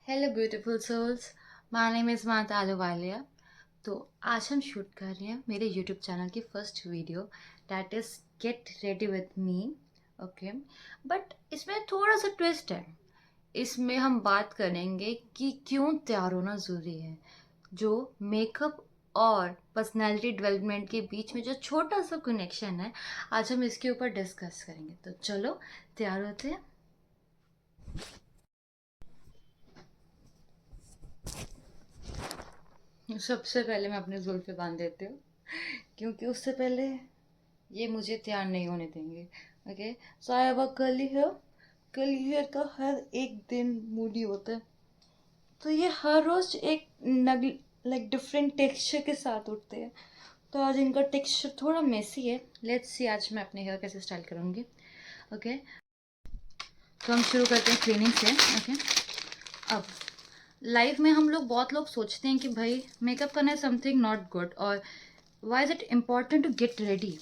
Hello beautiful souls. My name is Mata Ahluwalia. तो आज हम शूट कर रहे हैं मेरे यूट्यूब चैनल की first video, that is get ready with me. Okay, but इसमें थोड़ा सा ट्विस्ट है। इसमें हम बात करेंगे कि क्यों तैयार होना ज़रूरी है। जो मेकअप और पर्सनैलिटी डेवलपमेंट के बीच में जो छोटा सा कनेक्शन है, आज हम इसके ऊपर डिस्कस करेंगे। तो चलो तैयार होते हैं। सबसे पहले मैं अपने जुल्फ़े बांध देती हूँ, क्योंकि उससे पहले ये मुझे तैयार नहीं होने देंगे। Okay, so I have a curly hair. Curly hair का हर एक दिन मूडी होता है, तो ये हर रोज एक नग लाइक डिफरेंट टेक्सचर के साथ उठते हैं। तो आज इनका टेक्सचर थोड़ा मेसी है। लेट्स सी आज मैं अपने हेयर कैसे स्टाइल करूँगी। ओके, तो हम शुरू करते हैं क्लीनिंग से। ओके, अब लाइफ में हम लोग बहुत लोग सोचते हैं कि भाई मेकअप करना है समथिंग नॉट गुड, और why is it important to get ready.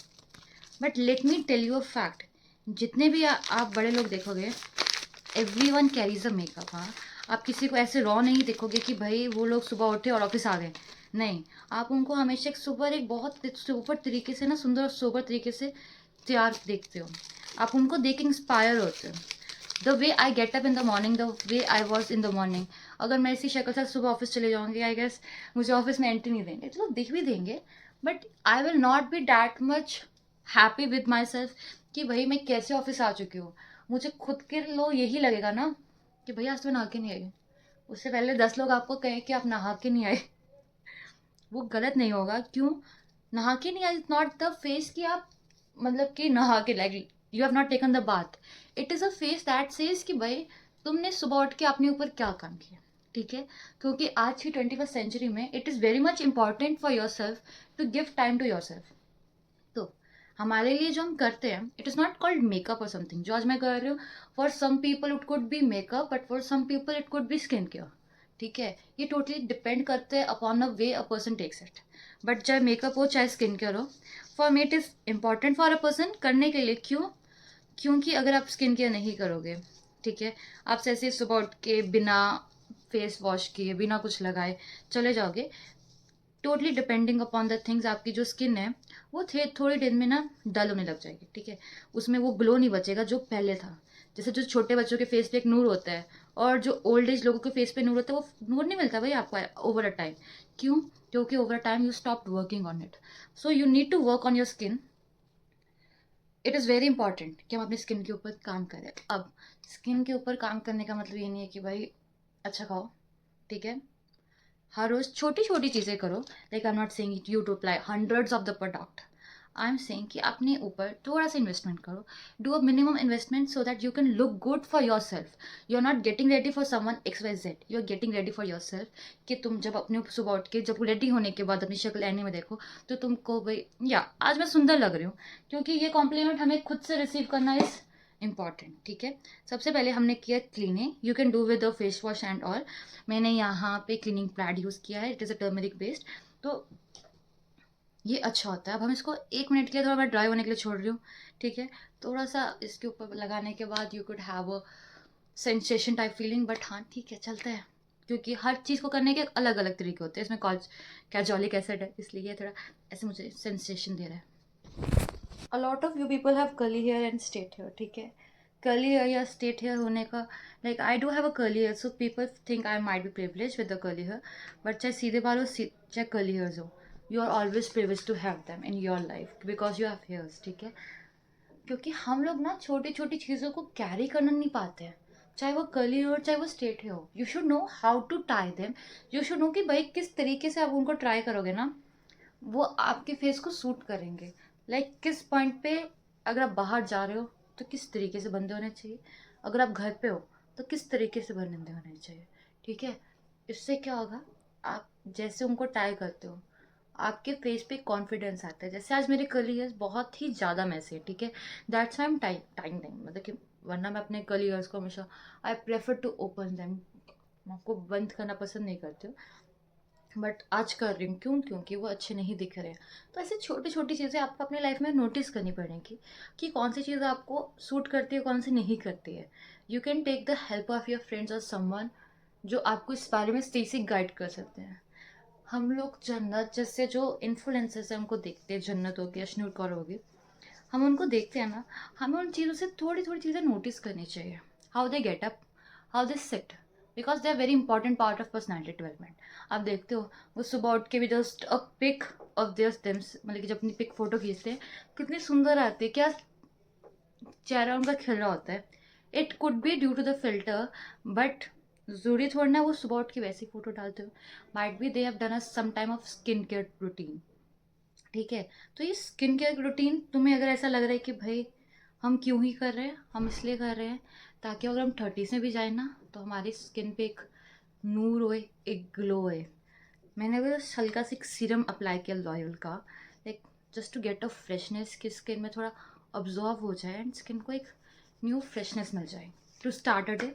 But let me tell you a fact, जितने भी आप बड़े लोग देखोगे, every one carries a makeup. हाँ, आप किसी को ऐसे रॉ नहीं देखोगे कि भाई वो लोग सुबह उठे और ऑफिस आ गए। नहीं, आप उनको हमेशा एक सुपर एक बहुत सुपर तरीके से ना, सुंदर और सोबर तरीके से तैयार देखते हो। आप उनको देख के इंस्पायर होते हो। The way I get up in the morning, the way I was in the morning. अगर मैं इसी शक्ल से सुबह ऑफिस चले जाऊँगी, आई गेस मुझे ऑफिस में एंट्री नहीं देंगे। चलो देख भी देंगे, but I will not be that much happy with my self कि भाई मैं कैसे ऑफिस आ चुकी हूँ। मुझे खुद के लो यही लगेगा ना कि भैया आज तो नहा के नहीं आई। उससे पहले 10 लोग आपको कहें कि आप नहा के नहीं आए, वो गलत नहीं होगा। क्यों नहा के नहीं आए? इट्स नॉट द फेस कि आप मतलब कि नहा के like you have not taken the bath. It is a face that says कि भाई तुमने सुबह उठ के अपने ऊपर क्या काम किया। ठीक है, क्योंकि आज की 21st सेंचुरी में it is very much important for yourself to give time to yourself. तो हमारे लिए जो हम करते हैं, it is not called makeup और समथिंग जो आज मैं कर रही हूँ। For some people it could be makeup, but for some people it could be skin care. ठीक है, ये टोटली डिपेंड करते हैं upon the way a person takes it. But चाहे मेकअप हो चाहे स्किन केयर हो, for me it is important for a person करने के लिए। क्यों? क्योंकि अगर आप स्किन केयर नहीं करोगे, ठीक है, आप ऐसे सुबह उठ के बिना फेस वॉश किए बिना कुछ लगाए चले जाओगे, totally depending upon the things, आपकी जो स्किन है वो थे थोड़ी देर में ना डल होने लग जाएगी। ठीक है, उसमें वो ग्लो नहीं बचेगा जो पहले था। जैसे जो छोटे बच्चों के फेस पे एक नूर होता है, और जो ओल्ड एज लोगों के फेस पे नूर होता है, वो नूर नहीं मिलता भाई आपको ओवर अ टाइम। क्यों? क्योंकि over a time you stop working on it. So you need to work on your skin. It is very important कि हम अपनी स्किन के ऊपर काम करें। अब स्किन के ऊपर काम करने का मतलब ये नहीं है कि भाई अच्छा खाओ। ठीक है, हर रोज छोटी छोटी चीज़ें करो। Like I am not saying you to apply hundreds of the product. I am saying कि अपने ऊपर थोड़ा सा इन्वेस्टमेंट करो। Do a minimum investment so that you can look good for yourself. You are not getting ready for someone X Y Z, you are getting ready for your self. कि तुम जब अपने सुबह उठ के जब ready होने के बाद अपनी शक्ल आईने में देखो, तो तुमको भाई या आज मैं सुंदर लग रही हूँ। क्योंकि ये कॉम्प्लीमेंट हमें खुद से रिसीव करना इज इम्पॉर्टेंट। ठीक है, सबसे पहले हमने किया cleaning. You can do with the face wash and all. मैंने यहाँ पे क्लीनिंग पैड यूज़ किया है, it is a turmeric based. तो ये अच्छा होता है। अब हम इसको 1 मिनट के लिए थोड़ा ड्राई होने के लिए छोड़ रही हूँ। ठीक है, थोड़ा सा इसके ऊपर लगाने के बाद you could have a sensation type feeling. But हाँ ठीक है, चलता है। क्योंकि हर चीज़ को करने के अलग अलग तरीके होते हैं। इसमें कैजोलिक एसिड है, इसलिए ये थोड़ा ऐसे मुझे सेंसेशन दे रहा है। A lot of you people have curly hair and straight hair. ठीक है, कर्ली हेयर या स्ट्रेट हेयर होने का, like I do have a curly hair, so people think I might be privilege with the curly hair. But चाहे सीधे बाल हो चाहे कर्ली हेयर्स हो, you are always privilege to have them in your life because you have hairs. ठीक है, क्योंकि हम लोग ना छोटी छोटी चीज़ों को कैरी करना नहीं पाते हैं। चाहे वो कर्ली हो चाहे वो स्ट्रेट हो, you should know how to tie them. You should know कि भाई किस तरीके से आप उनको ट्राई करोगे ना, वो आपके फेस को सूट करेंगे। लाइक किस पॉइंट पे, अगर आप बाहर जा रहे हो तो किस तरीके से बंदे होने चाहिए, अगर आप घर पे हो तो किस तरीके से बंदे होने चाहिए। ठीक है, इससे क्या होगा, आप जैसे उनको टाई करते हो आपके फेस पे कॉन्फिडेंस आता है। जैसे आज मेरे कर्ली हेयर्स बहुत ही ज़्यादा मैसी है। ठीक है, that's I am time time मतलब कि वरना मैं अपने कर्ली हेयर्स को हमेशा I prefer to open them, मैं आपको बंद करना पसंद नहीं करती हूँ। बट आज कर रही हूँ। क्यों? क्योंकि वो अच्छे नहीं दिख रहे हैं। तो ऐसे छोटी छोटी चीज़ें आपको अपनी लाइफ में नोटिस करनी पड़ेंगी कि कौन सी चीज़ आपको सूट करती है कौन सी नहीं करती है। You can take the help of your friends और समवन जो आपको इस बारे में सही से गाइड कर सकते हैं। हम लोग जन्नत जैसे जो इन्फ्लुएंसर्स हैं उनको देखते हैं, जन्नत हो गया, अश्नूर कौर हो गई, हम उनको देखते हैं ना, हमें उन चीज़ों से थोड़ी थोड़ी चीज़ें नोटिस करनी चाहिए। How they get up, how they sit, because they are very important part of personality development. आप देखते हो वो सुबह उठ के भी just a pic of their stems, मतलब कि जब अपनी पिक फोटो खींचते हैं कितनी सुंदर आती है, क्या चेहरा उनका खिल रहा होता है। It could be due to the filter, but जरूरी थोड़ी ना वो सुबह उठ के वैसी फोटो डालते हो। Might be they have done a some time of skin care routine, ठीक है। तो ये स्किन केयर रूटीन तुम्हें अगर ऐसा लग रहा है कि भाई हम क्यों ही कर रहे हैं, हम इसलिए कर रहे हैं ताकि अगर हम 30s में भी जाए ना तो हमारी स्किन पे एक नूर होए, एक ग्लो होए। मैंने भी बस हल्का सा एक सीरम अप्लाई किया लॉयल का, like just to get a freshness, कि स्किन में थोड़ा ऑब्जॉर्व हो जाए एंड स्किन को एक न्यू फ्रेशनेस मिल जाए टू स्टार्ट अ डे।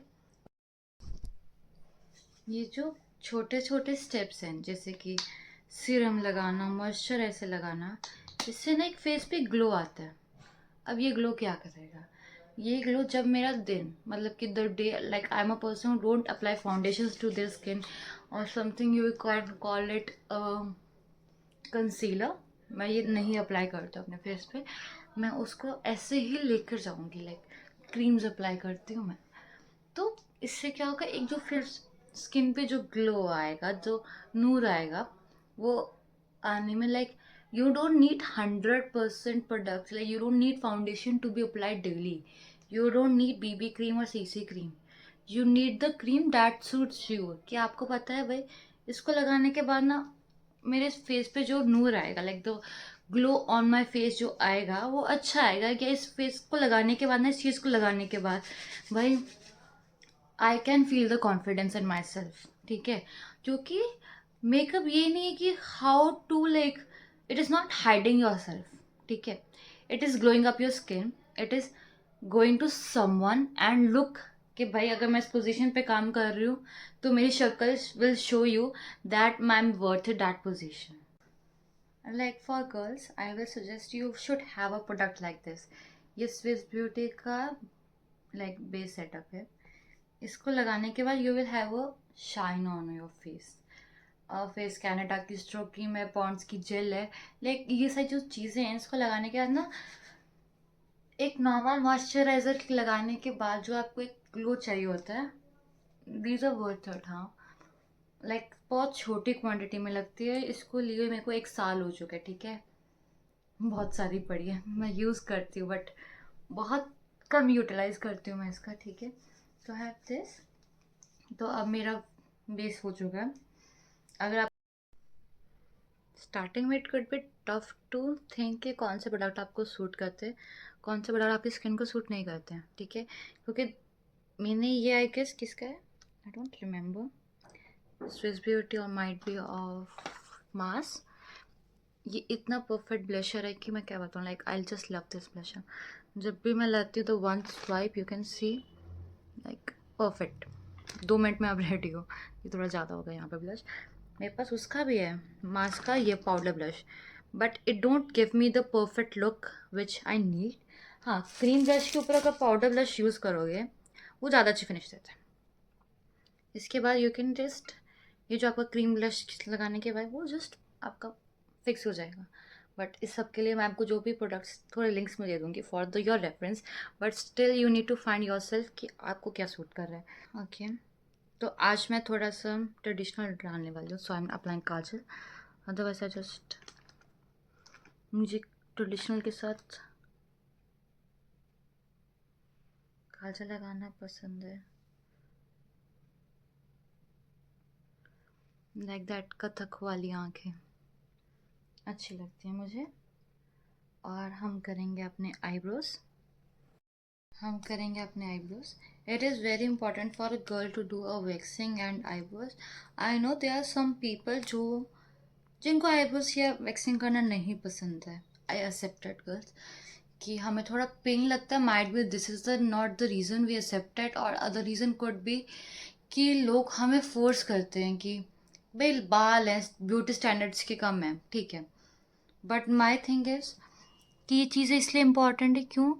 ये जो छोटे छोटे स्टेप्स हैं, जैसे कि सीरम लगाना, मॉइस्चराइजर लगाना, इससे ना एक फेस पे ग्लो आता है। अब ये ग्लो क्या करेगा, ये ग्लो जब मेरा दिन, मतलब कि the day, like I am a person don't apply foundation to their skin और something you can call it concealer, मैं ये नहीं अप्लाई करती हूँ अपने फेस पे। मैं उसको ऐसे ही लेकर जाऊँगी, लाइक क्रीम्स अप्लाई करती हूँ मैं। तो इससे क्या होगा, एक जो फिर स्किन पे जो ग्लो आएगा, जो नूर आएगा, वो आने में, like you don't need 100% products, like you don't need foundation to be applied daily, you don't need BB cream और CC cream, you need the cream that suits you. कि आपको पता है भाई इसको लगाने के बाद ना मेरे फेस पे जो नूर आएगा, like the glow on my face जो आएगा वो अच्छा आएगा। क्या इस फेस को लगाने के बाद ना, इस चीज़ को लगाने के बाद भाई I can feel the confidence in my self, ठीक है। क्योंकि मेकअप ये नहीं है कि how to, like it is not hiding your self, ठीक है। It is glowing up your skin, it is going to someone and look, कि भाई अगर मैं इस पोजीशन पे काम कर रही हूँ तो मेरी शक्ल will show you that I am worth that position. Like for girls, I will suggest you should have a product like this. ये स्विस ब्यूटी का like बेस सेटअप है। इसको लगाने के बाद you will have a shine on your face. Face Canada की strobe cream है, Pond's की जेल है, लाइक ये सारी जो चीज़ें हैं इसको लगाने के बाद ना, एक नॉर्मल मॉइस्चराइजर लगाने के बाद जो आपको एक ग्लो चाहिए होता है, दीज आर वर्थ इट। हाँ, लाइक बहुत छोटी क्वांटिटी में लगती है, इसको लिए मेरे को 1 साल हो चुका है, ठीक है। बहुत सारी पड़ी है, मैं यूज़ करती हूँ बट बहुत कम यूटिलाइज करती हूँ मैं इसका, ठीक है। तो हैव दिस। तो अब मेरा बेस हो चुका है। अगर आप स्टार्टिंग में, it could be tough to think कि कौन से प्रोडक्ट आपको सूट करते हैं, कौन से प्रोडक्ट आपकी स्किन को सूट नहीं करते हैं, ठीक है। क्योंकि मैंने ये आई गेस किसका है, I don't remember, Swiss beauty और माइट बी ऑफ मास। ये इतना परफेक्ट ब्लशर है कि मैं क्या बताऊँ, like I just love this blusher. जब भी मैं लाती हूँ तो one swipe you can see, like perfect, 2 minute में आप रेडी हो। ये थोड़ा ज़्यादा हो गया यहाँ पे ब्लश, मेरे पास उसका भी है मास्क का, ये powder blush, but it don't give me the perfect look which I need. हाँ, क्रीम ब्लश के ऊपर अगर पाउडर ब्लश यूज़ करोगे वो ज़्यादा अच्छी फिनिश देता है। इसके बाद यू कैन जस्ट, ये जो आपका क्रीम ब्लश लगाने के बाद वो जस्ट आपका फिक्स हो जाएगा। बट इस सब के लिए मैं आपको जो भी प्रोडक्ट्स थोड़े लिंक्स में दे दूँगी for the your reference, but still you need to find your self कि आपको क्या सूट कर रहा है, ओके। तो आज मैं थोड़ा सा ट्रेडिशनल डालने वाली हूँ, so I am applying kajal. Otherwise I just, मुझे ट्रेडिशनल के साथ काजल लगाना पसंद है, लाइक दैट कथक वाली आँखें अच्छी लगती हैं मुझे। और हम करेंगे अपने आईब्रोज, हम करेंगे अपने eyebrows. It is very important for a girl to do a waxing and eyebrows. I know there are some people जो, जिनको आईब्रोज या वैक्सिंग करना नहीं पसंद है। आई एक्सेप्टेड गर्ल्स कि हमें थोड़ा पेन लगता है, might be this is the not the reason we accepted, और अदर रीज़न कुड बी कि लोग हमें फोर्स करते हैं कि भाई बाल हैं, ब्यूटी स्टैंडर्ड्स के कम है, ठीक है। बट माई थिंग इज़ कि ये चीज़ें इसलिए इम्पॉर्टेंट है, क्यों,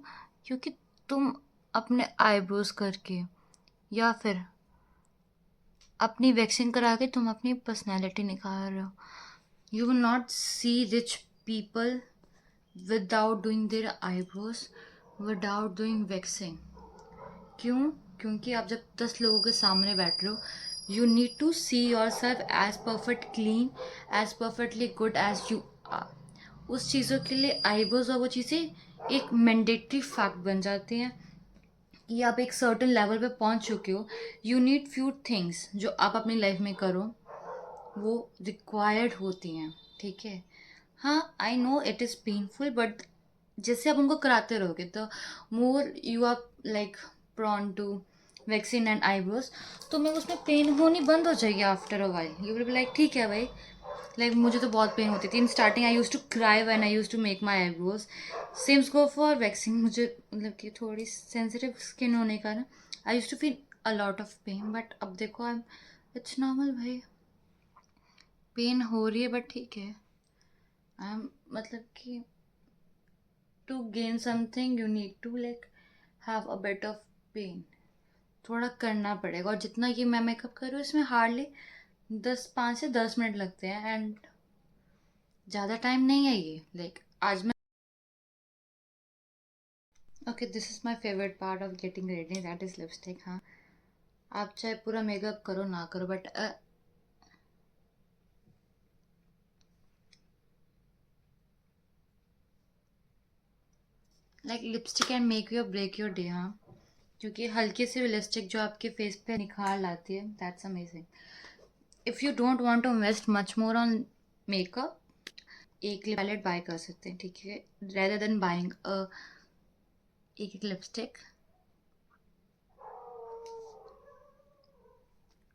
क्योंकि तुम अपने आईब्रोज करके या फिर अपनी वैक्सिंग करा के तुम अपनी पर्सनैलिटी निखार रहे हो. You will not see rich people without doing their eyebrows, without doing waxing. क्यों? क्योंकि आप जब 10 लोगों के सामने बैठ रहे हो, you need to see your self as perfect clean, as perfectly good as you are. उस चीज़ों के लिए आईब्रोज और वो चीज़ें एक मैंडेटरी फैक्ट बन जाती हैं कि आप एक सर्टन लेवल पे पहुंच चुके हो. यू नीड फ्यू थिंग्स जो आप अपनी लाइफ में करो, वो रिक्वायर्ड होती हैं. ठीक है, हाँ I know it is painful, but जैसे आप उनको कराते रहोगे तो more you are like prone to vaccine and eyebrows. तो मैं उसमें पेन होनी बंद हो जाएगी after a while. You will be like ठीक है भाई, लाइक मुझे तो बहुत पेन होती थी in starting. I used to cry when I used to make my eyebrows. Same go for waxing. मुझे मतलब कि थोड़ी सेंसिटिव स्किन होने का ना, I used to feel a lot of pain. But अब देखो आई एम, इट्स नॉर्मल भाई. पेन हो रही है बट ठीक है. आई एम मतलब कि to gain something you need to like have a bit of pain. थोड़ा करना पड़ेगा. और जितना ये मैं मेकअप कर रही हूँ इसमें हार्डली 5 से 10 मिनट लगते हैं. एंड ज़्यादा टाइम नहीं है ये. लाइक आज मैं, okay this is my favourite part of getting ready, that is lipstick. हाँ, आप चाहे पूरा मेकअप करो ना करो, but like lipstick can make you break your day. हाँ, क्योंकि हल्की सी लिपस्टिक जो आपके फेस पे निखार लाती है, that's amazing. If you don't want to invest much more on makeup, एक पैलेट बाय कर सकते हैं. ठीक है, रेदर देन बाइंग एक lipstick.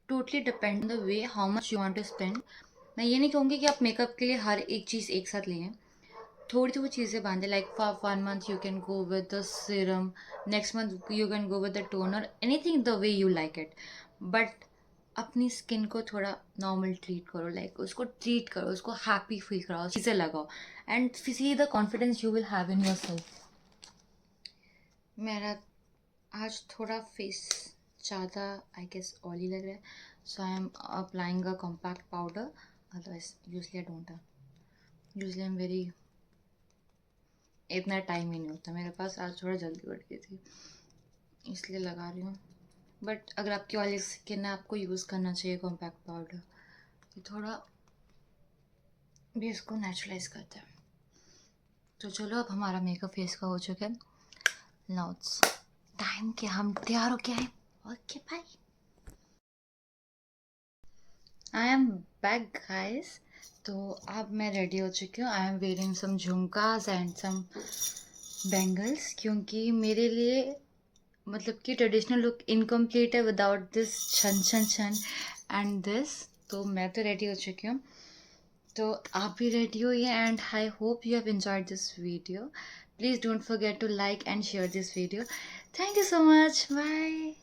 Totally depend the way how much you want to spend. मैं ये नहीं कहूँगी कि आप मेकअप के लिए हर एक चीज़ एक साथ लें. थोड़ी थोड़ी चीज़ें बांधे. Like for 1 month you can go with the serum, next month you can go with the toner, anything the way you like it. But अपनी स्किन को थोड़ा नॉर्मल ट्रीट करो. लाइक उसको ट्रीट करो, उसको हैप्पी फील कराओ, चीज़ें लगाओ, and see the confidence you will have in your self. मेरा आज थोड़ा फेस ज़्यादा आई गेस ऑयली लग रहा है, so I am applying a compact powder. Otherwise usually I don't, usually I am very, इतना टाइम ही नहीं होता मेरे पास. आज थोड़ा जल्दी उठ गई थी इसलिए लगा रही हूँ. बट अगर आपकी ऑयली स्किन है आपको यूज़ करना चाहिए कॉम्पैक्ट पाउडर. ये थोड़ा भी इसको नेचुरलाइज करता है. तो चलो अब हमारा मेकअप फेस का हो चुका है. नाउ इट्स टाइम कि हम तैयार हो गए हैं. Okay bye. I am back guys. तो अब मैं रेडी हो चुकी हूँ. आई एम वेयरिंग सम झुमकास एंड सम बैंगल्स, क्योंकि मेरे लिए मतलब कि ट्रेडिशनल लुक इनकम्प्लीट है विदाउट दिस छन छन छन एंड दिस. तो मैं तो रेडी हो चुकी हूँ, तो आप भी रेडी होइए. And I hope you have enjoyed this video. Please don't forget to like and share this video. Thank you so much. Bye.